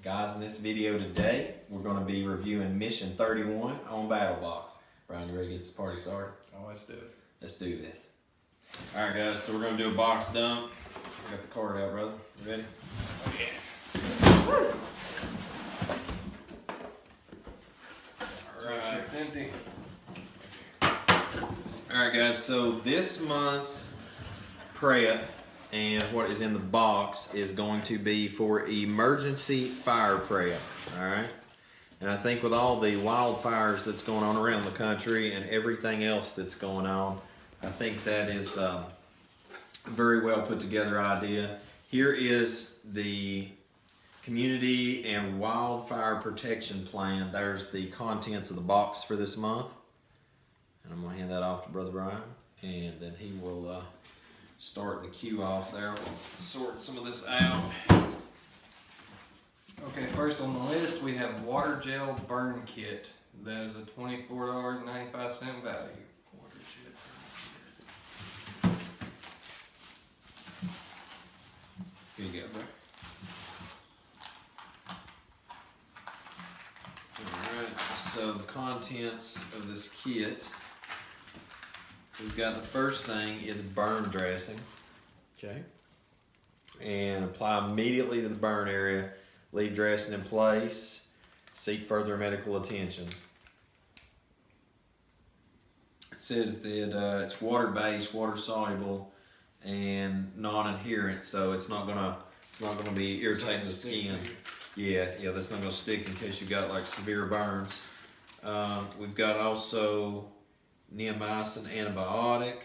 Guys, in this video today, we're going to be reviewing Mission 31 on Battlbox. Brian, you ready to get this party started? Oh, let's do it. Let's do this. Alright guys, so we're going to do a box dump. I got the card out, brother. You ready? Oh yeah. Alright. It's empty. Alright guys, so this month's prep and what is in the box is going to be for emergency fire prep, alright? And I think with all the wildfires that's going on around the country and everything else that's going on, I think that is a very well put together idea. Here is the community and wildfire protection plan. There's the contents of the box for this month. And I'm gonna hand that off to Brother Brian, and then he will start the queue off there. We'll sort some of this out. Okay, first on the list we have water gel burn kit. That is a $24.95 value. Water jet. Here you go, bro. Alright, so the contents of this kit. We've got the first thing is burn dressing, okay? And apply immediately to the burn area. Leave dressing in place. Seek further medical attention. It says that it's water-based, water-soluble, and non-adherent, so it's not gonna be irritating the skin. Yeah, that's not gonna stick in case you got like severe burns. We've got also neomycin antibiotic,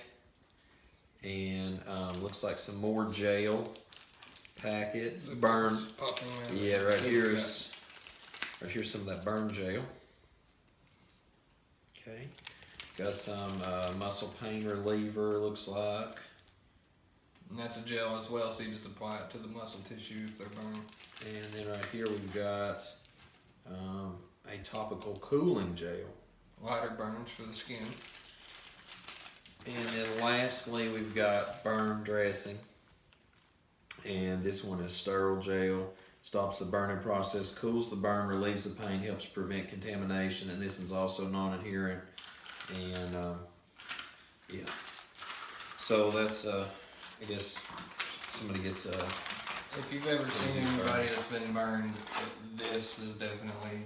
and looks like some more gel packets. Burn. Yeah, right here's some of that burn gel. Okay, got some muscle pain reliever. Looks like. And that's a gel as well, so you just apply it to the muscle tissue if they're burned. And then right here we've got a topical cooling gel. Lighter burns for the skin. And then lastly we've got burn dressing. And this one is sterile gel. Stops the burning process, cools the burn, relieves the pain, helps prevent contamination. And this is also non-adherent. And yeah. So that's I guess somebody gets if you've ever seen anybody that's been burned, this is definitely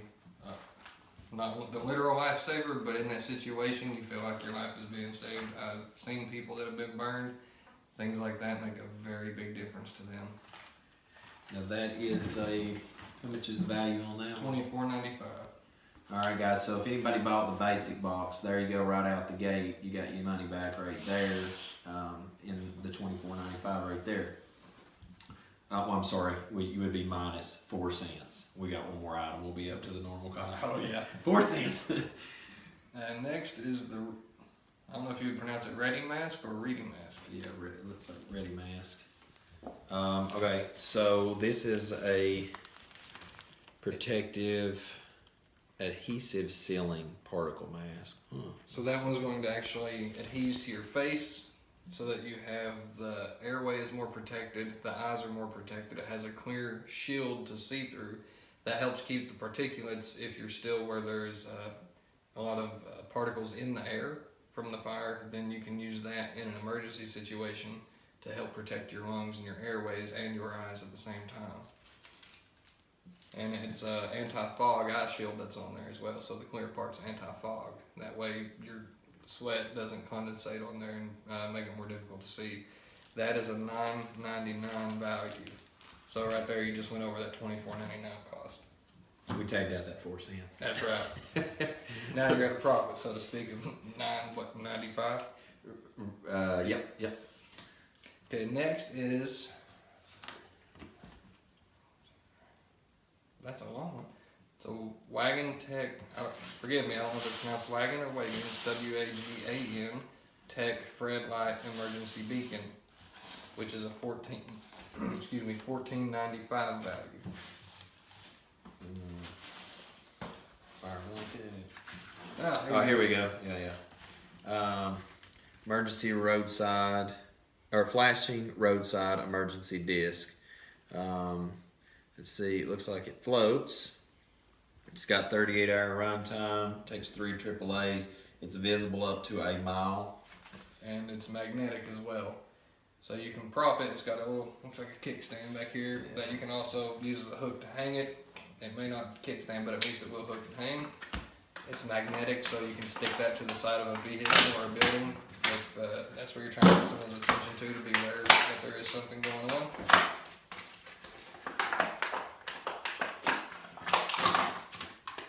not the literal lifesaver, but in that situation you feel like your life is being saved. I've seen people that have been burned. Things like that make a very big difference to them. Now that is how much is the value on that? $24.95. Alright guys, so if anybody bought the basic box, there you go right out the gate. You got your money back right there in the $24.95 right there. Oh, I'm sorry, you would be minus 4 cents. We got one more item, we'll be up to the normal cost. Oh yeah. 4 cents. And next is the, I don't know if you would pronounce it ready mask or ready mask. Yeah, it looks like ready mask. Okay, so this is a protective adhesive sealing particle mask. So that one's going to actually adhere to your face so that you have the airway is more protected, the eyes are more protected. It has a clear shield to see through. That helps keep the particulates, if you're still where there's a lot of particles in the air from the fire, then you can use that in an emergency situation to help protect your lungs and your airways and your eyes at the same time. And it's an anti-fog eye shield that's on there as well, so the clear part's anti-fog. That way your sweat doesn't condensate on there and make it more difficult to see. That is a $9.99 value. So right there you just went over that $24.99 cost. We tagged out that 4 cents. That's right. Now you're at a profit, so to speak, of $9.95. Yep. Okay, next is, that's a long one. So Wagon Tech, forgive me, I don't know if it's pronounced Wagon or Wagon, it's W-A-G-A-N, Tech Fred Light Emergency Beacon, which is a $14.95 value. Fire blanket. Oh, Here we go. Yeah. Emergency roadside, or flashing roadside emergency disc. can see, it looks like it floats. It's got 38-hour runtime, takes 3 AAAs. It's visible up to a mile. And it's magnetic as well. So you can prop it. It's got a little, looks like a kickstand back here that you can also use as a hook to hang it. It may not kickstand, but at least it will hook and hang. It's magnetic, so you can stick that to the side of a vehicle or a building if that's where you're trying to get someone's attention to be aware that there is something going on.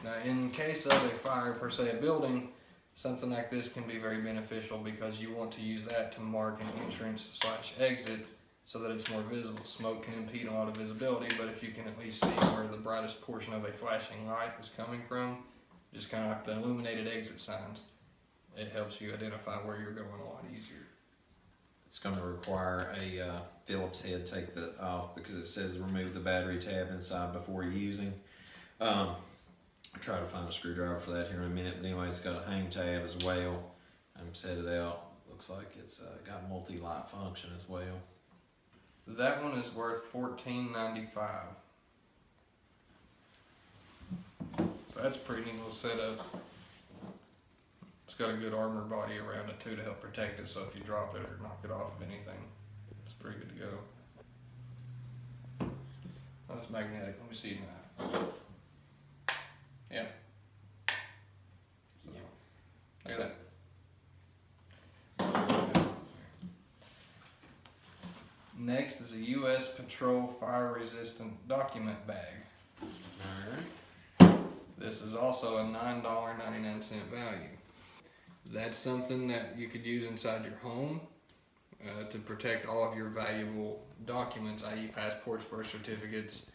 Now, in case of a fire, per se, a building, something like this can be very beneficial because you want to use that to mark an entrance/exit so that it's more visible. Smoke can impede a lot of visibility, but if you can at least see where the brightest portion of a flashing light is coming from, just kind of like the illuminated exit signs, it helps you identify where you're going a lot easier. It's going to require a Phillips head take that off because it says remove the battery tab inside before using. I'll try to find a screwdriver for that here in a minute, but anyway, it's got a hang tab as well. Set it out. Looks like it's got multi-light function as well. That one is worth $14.95. So that's a pretty neat little setup. It's got a good armor body around it too to help protect it, so if you drop it or knock it off of anything, it's pretty good to go. Oh, it's magnetic. Let me see now. Yeah. So, look at that. Next is a U.S. Patrol fire-resistant document bag. Alright. This is also a $9.99 value. That's something that you could use inside your home to protect all of your valuable documents, i.e. passports, birth certificates,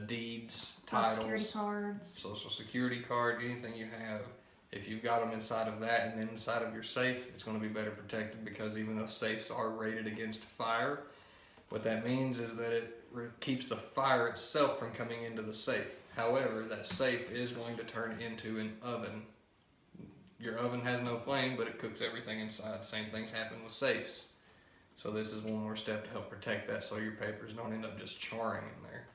deeds, titles, social security card, anything you have. If you've got them inside of that and then inside of your safe, it's going to be better protected because even though safes are rated against fire, what that means is that it keeps the fire itself from coming into the safe. However, that safe is going to turn into an oven. Your oven has no flame, but it cooks everything inside. Same things happen with safes. So this is one more step to help protect that so your papers don't end up just charring in there.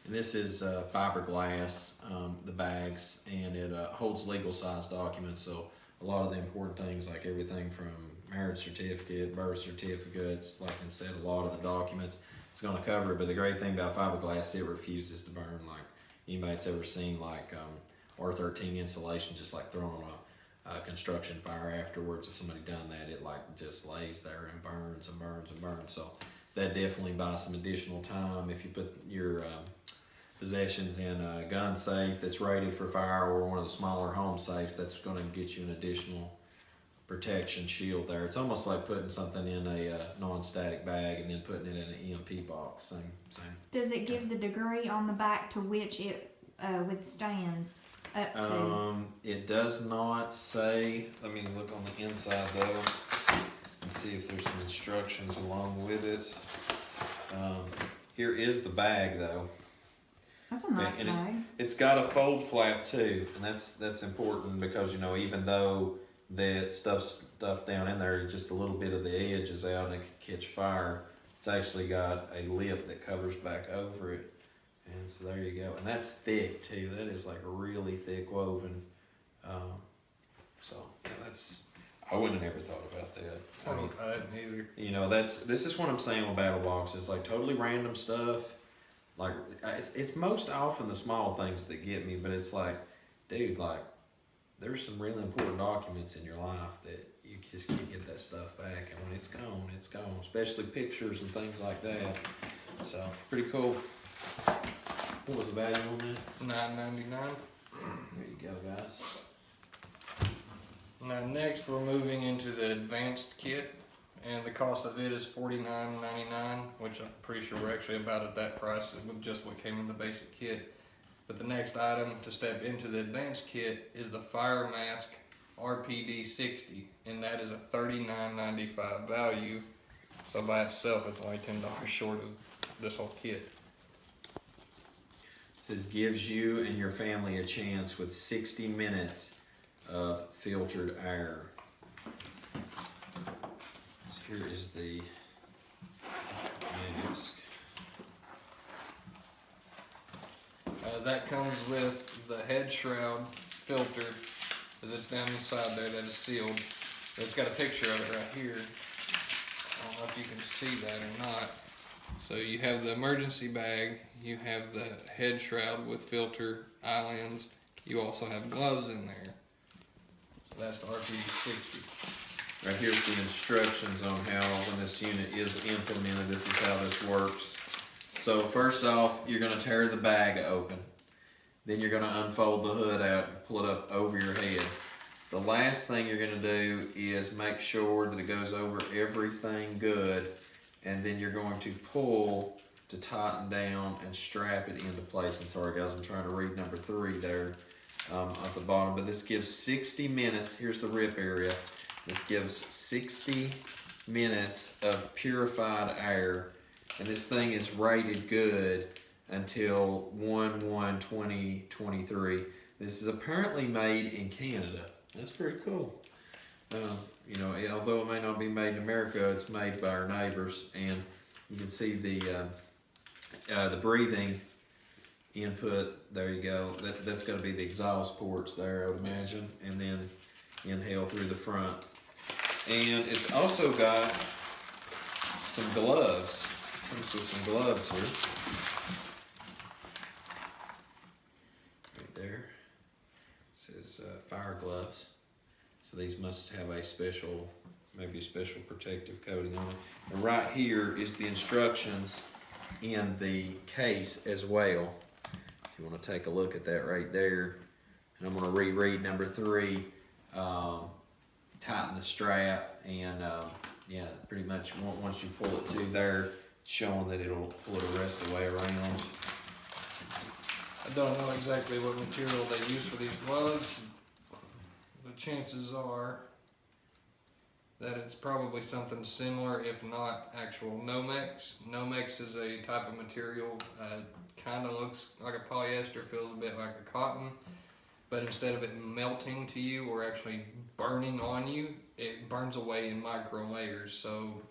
And this is fiberglass, the bags, and it holds legal size documents. So a lot of the important things, like everything from marriage certificate, birth certificates, like I said, a lot of the documents, it's going to cover it. But the great thing about fiberglass, it refuses to burn. Like anybody that's ever seen like R13 insulation, just like throwing on a construction fire afterwards, if somebody done that, it like just lays there and burns and burns and burns. So that definitely buys some additional time. If you put your possessions in a gun safe that's rated for fire or one of the smaller home safes, that's going to get you an additional protection shield there. It's almost like putting something in a non-static bag and then putting it in an EMP box. Same. Does it give the degree on the back to which it withstands up to? It does not say. Let me look on the inside though and see if there's some instructions along with it. Here is the bag though. That's a nice bag. It's got a fold flap too, and that's important because, you know, even though that stuff down in there, just a little bit of the edge is out and it can catch fire, it's actually got a lip that covers back over it. And so there you go. And that's thick too. That is like a really thick woven. So yeah, I wouldn't have ever thought about that. I didn't either. You know, this is what I'm saying with Battlbox. It's like totally random stuff. Like it's most often the small things that get me, but it's like, dude, like there's some really important documents in your life that you just can't get that stuff back, and when it's gone, it's gone. Especially pictures and things like that. So pretty cool. What was the value on that? $9.99. There you go, guys. Now next we're moving into the advanced kit, and the cost of it is $49.99, which I'm pretty sure we're actually about at that price with just what came in the basic kit. But the next item to step into the advanced kit is the Fire Mask RPD 60, and that is a $39.95 value. So by itself, it's only $10 short of this whole kit. It says gives you and your family a chance with 60 minutes of filtered air. So here is the mask. That comes with the head shroud filter, because it's down the side there that is sealed. It's got a picture of it right here. I don't know if you can see that or not. So you have the emergency bag, you have the head shroud with filter islands, you also have gloves in there. So that's the RPD-60. Right here's the instructions on how, when this unit is implemented, this is how this works. So first off, you're going to tear the bag open. Then you're going to unfold the hood out and pull it up over your head. The last thing you're going to do is make sure that it goes over everything good, and then you're going to pull to tighten down and strap it into place. And sorry guys, I'm trying to read number 3 there at the bottom, but this gives 60 minutes. Here's the rip area. This gives 60 minutes of purified air, and this thing is rated good until 1/1/2023. This is apparently made in Canada. That's pretty cool. You know, although it may not be made in America, it's made by our neighbors, and you can see the breathing input. There you go. That's going to be the exhaust ports there, I would imagine, and then inhale through the front. And it's also got some gloves. Comes with some gloves here. Right there. It says fire gloves. So these must have a special, maybe a special protective coating on it. And right here is the instructions in the case as well. If you want to take a look at that right there. And I'm going to reread number 3. Tighten the strap, and yeah, pretty much once you pull it to there, it's showing that it'll pull it the rest of the way around. I don't know exactly what material they use for these gloves. The chances are that it's probably something similar, if not actual Nomex. Nomex is a type of material, kind of looks like a polyester, feels a bit like a cotton, but instead of it melting to you or actually burning on you, it burns away in micro layers. So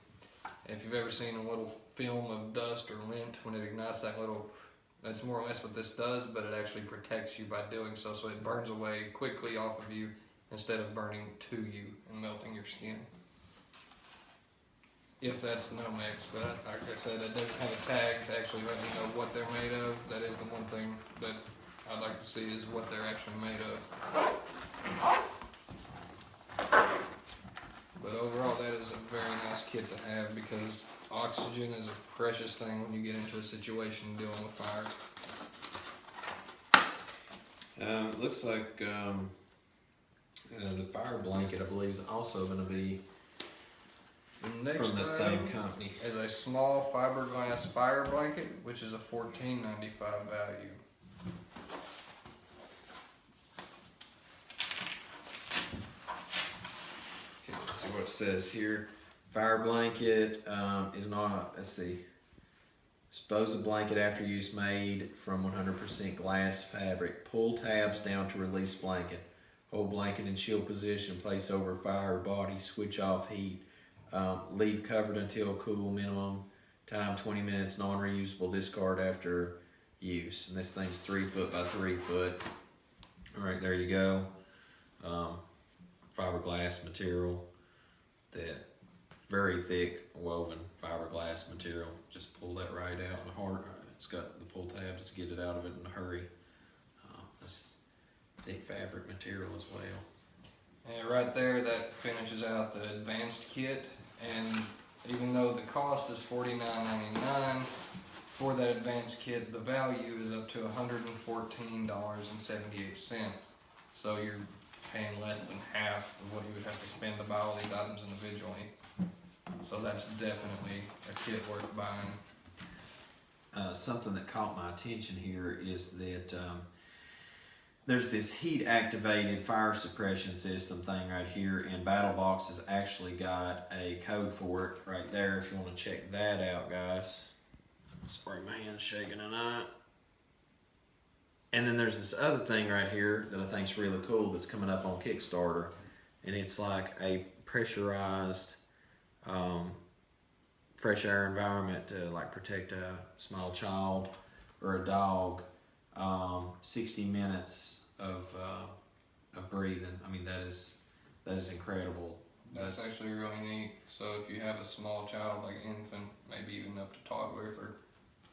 if you've ever seen a little film of dust or lint, when it ignites that little, that's more or less what this does, but it actually protects you by doing so. So it burns away quickly off of you instead of burning to you and melting your skin. If that's Nomex, but like I said, it doesn't have a tag to actually let me know what they're made of. That is the one thing that I'd like to see, is what they're actually made of. But overall, that is a very nice kit to have, because oxygen is a precious thing when you get into a situation dealing with fire. It looks like the fire blanket, I believe, is also going to be Next from the same company. is a small fiberglass fire blanket, which is a $14.95 value. Okay, let's see what it says here. Fire blanket is not, let's see. Dispose of blanket after use, made from 100% glass fabric. Pull tabs down to release blanket. Hold blanket in shield position, place over fire body, switch off heat. Leave covered until cool, minimum time 20 minutes, non-reusable, discard after use. And this thing's 3 foot by 3 foot. All right, there you go. Fiberglass material, that very thick woven fiberglass material. Just pull that right out in the heart. It's got the pull tabs to get it out of it in a hurry. That's thick fabric material as well. And right there, that finishes out the advanced kit. And even though the cost is $49.99 for that advanced kit, the value is up to $114.78. So you're paying less than half of what you would have to spend to buy all these items individually. So that's definitely a kit worth buying. Something that caught my attention here is that there's this heat activated fire suppression system thing right here, and Battlbox has actually got a code for it right there if you want to check that out, guys. Sorry, my hand's shaking tonight. And then there's this other thing right here that I think is really cool that's coming up on Kickstarter, and it's like a pressurized fresh air environment to like protect a small child or a dog 60 minutes of breathing. I mean, that is incredible. That's actually really neat. So if you have a small child, like an infant, maybe even up to toddler, if they're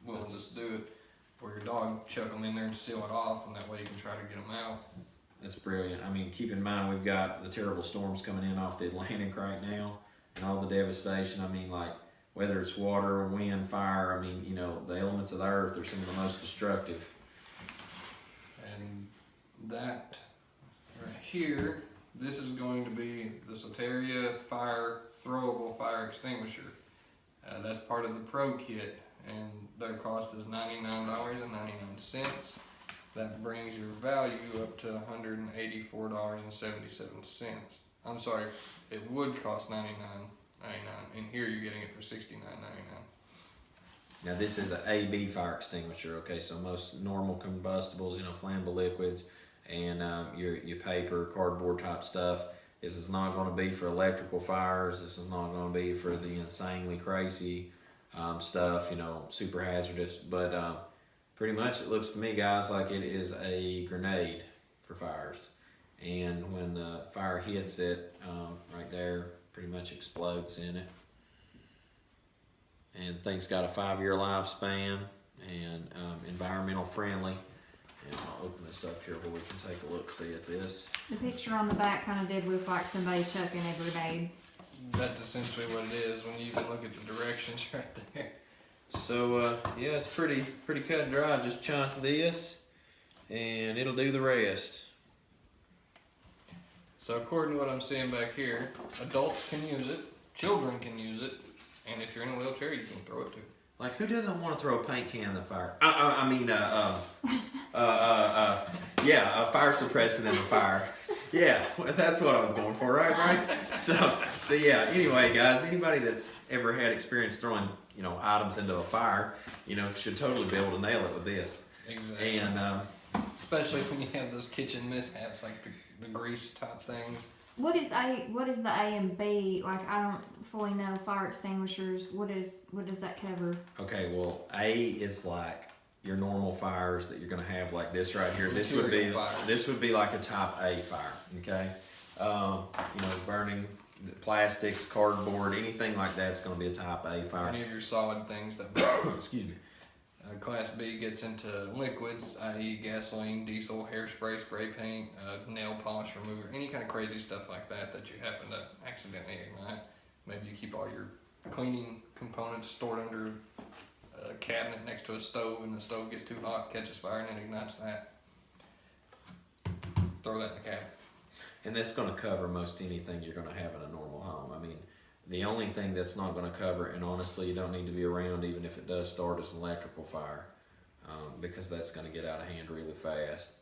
willing to do it, or your dog, chuck them in there and seal it off, and that way you can try to get them out. That's brilliant. I mean, keep in mind we've got the terrible storms coming in off the Atlantic right now, and all the devastation. I mean, like whether it's water, wind, fire. I mean, you know, the elements of the earth are some of the most destructive. And that right here, this is going to be the Soteria Throwable Fire Extinguisher. That's part of the Pro Kit, and their cost is $99.99. That brings your value up to $184.77. I'm sorry, it would cost $99.99, and here you're getting it for $69.99. Now this is an AB fire extinguisher, okay? So most normal combustibles, you know, flammable liquids, and your paper, cardboard type stuff. This is not going to be for electrical fires. This is not going to be for the insanely crazy stuff, you know, super hazardous. But pretty much it looks to me, guys, like it is a grenade for fires. And when the fire hits it, right there, pretty much explodes in it. And things got a 5-year lifespan and environmental friendly. And I'll open this up here where we can take a look, see at this. The picture on the back kind of did look like somebody chucking a grenade. That's essentially what it is when you even look at the directions right there. So yeah, it's pretty cut and dry. Just chunk this and it'll do the rest. So according to what I'm seeing back here, adults can use it, children can use it, and if you're in a wheelchair, you can throw it too. Like, who doesn't want to throw a paint can in the fire? Yeah, a fire suppressant in the fire. Yeah, that's what I was going for, right? So yeah. Anyway, guys, anybody that's ever had experience throwing, you know, items into a fire, you know, should totally be able to nail it with this. Exactly. And especially when you have those kitchen mishaps, like the grease type things. What is the A and B? Like, I don't fully know fire extinguishers. What does that cover? okay, well, A is like your normal fires that you're gonna have, like this right here. This would be like a type A fire. Okay, you know, burning plastics, cardboard, anything like that's gonna be a type A fire. Any of your solid things that Excuse me. Class B gets into liquids, i.e. gasoline, diesel, hairspray, spray paint, nail polish remover, any kind of crazy stuff like that that you happen to accidentally ignite. Maybe you keep all your cleaning components stored under a cabinet next to a stove, and the stove gets too hot, catches fire, and it ignites that. Throw that in the cabinet. And that's going to cover most anything you're going to have in a normal home. I mean, the only thing that's not going to cover, and honestly you don't need to be around even if it does start, as an electrical fire, because that's going to get out of hand really fast.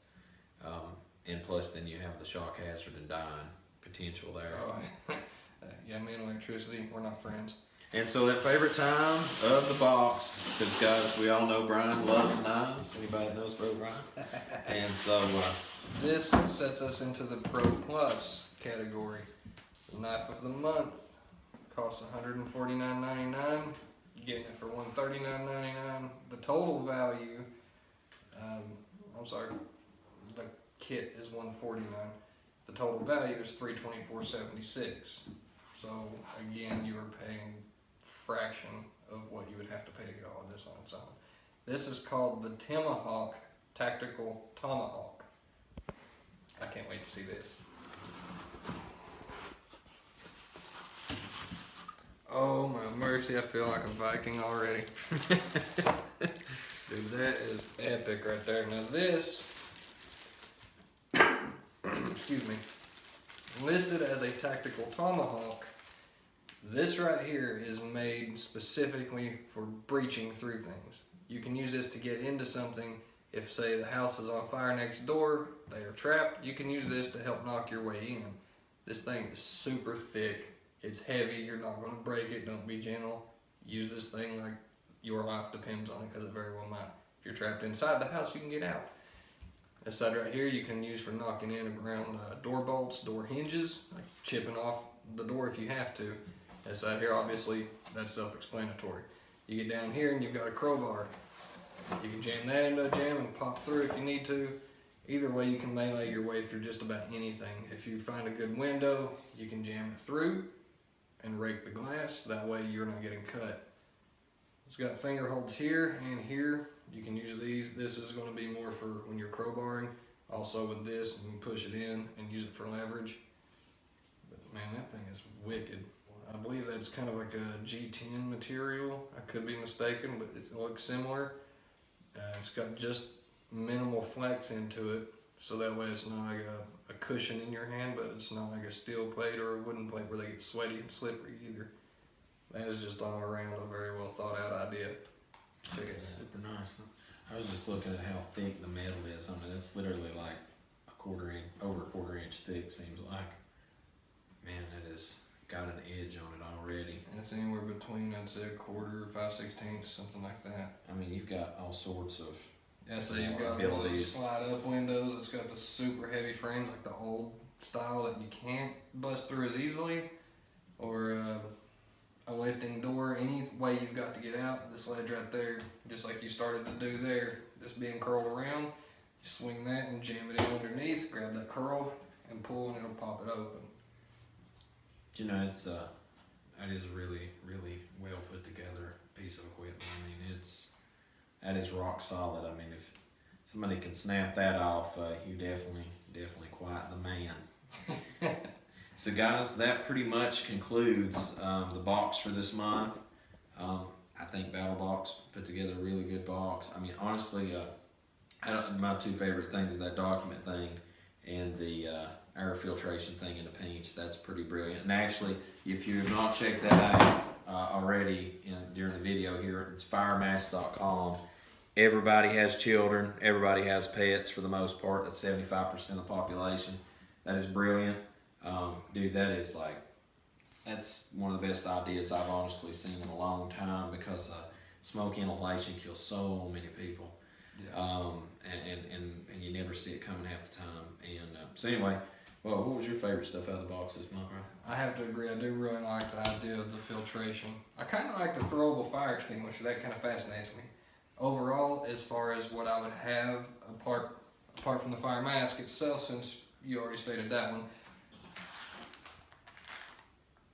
And plus then you have the shock hazard and dying potential there. Oh, yeah, me and electricity, we're not friends. And so that favorite time of the box, because guys, we all know Brian loves knives. Anybody that knows Bro Brian? And so this sets us into the Pro Plus category. Knife of the month. Costs $149.99. Getting it for $139.99. The total value, the kit is $149. The total value is $324.76. So again, you are paying fraction of what you would have to pay to get all of this on its own. This is called the Tomahawk Tactical Tomahawk. I can't wait to see this. Oh my mercy, I feel like a Viking already. Dude, that is epic right there. Now this, excuse me, listed as a tactical tomahawk, this right here is made specifically for breaching through things. You can use this to get into something. If, say, the house is on fire next door, they are trapped, you can use this to help knock your way in. This thing is super thick. It's heavy, you're not going to break it, don't be gentle. Use this thing like your life depends on it, because it very well might. If you're trapped inside the house, you can get out. This side right here you can use for knocking in around door bolts, door hinges, like chipping off the door if you have to. This side here, obviously, that's self-explanatory. You get down here and you've got a crowbar. You can jam that into a jam and pop through if you need to. Either way, you can melee your way through just about anything. If you find a good window, you can jam it through and rake the glass. That way you're not getting cut. It's got finger holds here and here. You can use these. This is going to be more for when you're crowbarring. Also with this, you can push it in and use it for leverage. But man, that thing is wicked. I believe that's kind of like a G10 material. I could be mistaken, but it looks similar. It's got just minimal flex into it, so that way it's not like a cushion in your hand, but it's not like a steel plate or a wooden plate where they get sweaty and slippery either. That is just all around a very well thought out idea. Check it out. Super nice. I was just looking at how thick the metal is. I mean, it's literally like over a quarter inch thick, seems like. Man, that has got an edge on it already. And it's anywhere between, I'd say, a quarter, 5/16, something like that. I mean, you've got all sorts of. Yeah, so you've got one of those slide up windows. It's got the super heavy frames, like the old style that you can't bust through as easily, or a lifting door. Any way you've got to get out, this ledge right there, just like you started to do there, this being curled around, you swing that and jam it in underneath, grab that curl and pull, and it'll pop it open. You know, it's that is a really, really well put together piece of equipment. I mean, that is rock solid. I mean, if somebody can snap that off, you definitely quite the man. So guys, that pretty much concludes the box for this month. I think Battlbox put together a really good box. I mean, honestly, my two favorite things are that document thing and the air filtration thing in the pinch. That's pretty brilliant. And actually, if you have not checked that out already during the video here, it's firemask.com. Everybody has children. Everybody has pets for the most part. That's 75% of the population. That is brilliant. Dude, that's one of the best ideas I've honestly seen in a long time, because smoke inhalation kills so many people. Yeah. And you never see it coming half the time. And so anyway, well, what was your favorite stuff out of the box this month, right? I have to agree. I do really like the idea of the filtration. I kind of like the throwable fire extinguisher. That kind of fascinates me. Overall, as far as what I would have apart from the fire mask itself, since you already stated that one,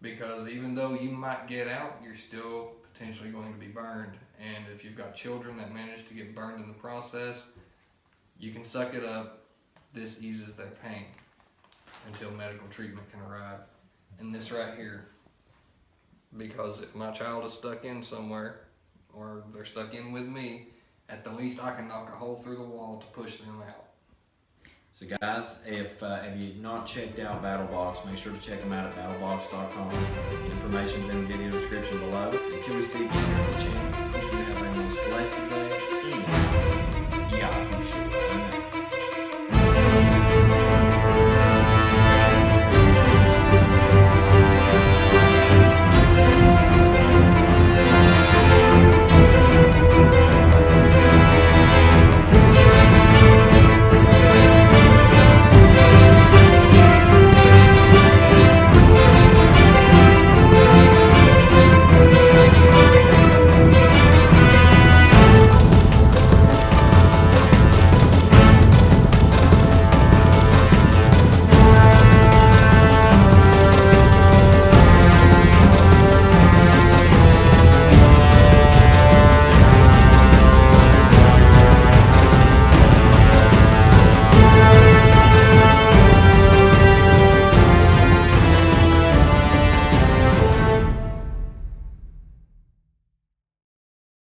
because even though you might get out, you're still potentially going to be burned. And if you've got children that manage to get burned in the process, you can suck it up. This eases their pain until medical treatment can arrive. And this right here, because if my child is stuck in somewhere, or they're stuck in with me, at the least I can knock a hole through the wall to push them out. So guys, if you've not checked out Battlbox, make sure to check them out at battlbox.com. Information's in the video description below. Until we see you here on the channel, hope you have a most blessed day.